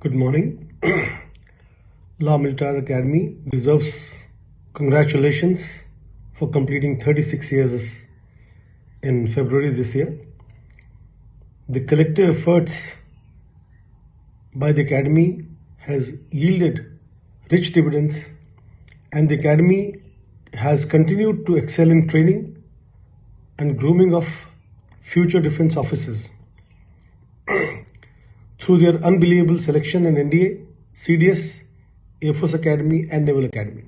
Good morning. Law Militaire Academy deserves congratulations for completing 36 years in February this year. The collective efforts by the Academy has yielded rich dividends, and the Academy has continued to excel in training and grooming of future defense officers through their unbelievable selection in NDA, CDS, Air Force Academy and Naval Academy.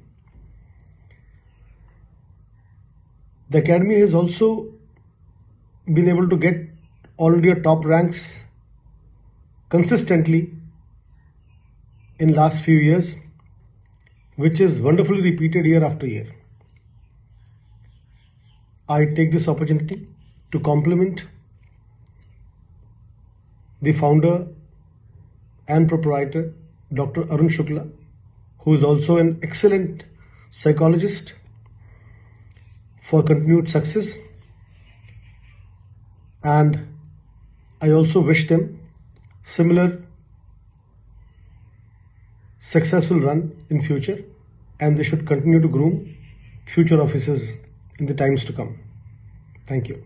The Academy has also been able to get all India top ranks consistently in last few years, which is wonderfully repeated year after year. I take this opportunity to compliment the founder and proprietor, Dr. Anay Shukla, who is also an excellent psychologist, for continued success. And I also wish them similar successful run in future, and they should continue to groom future officers in the times to come. Thank you.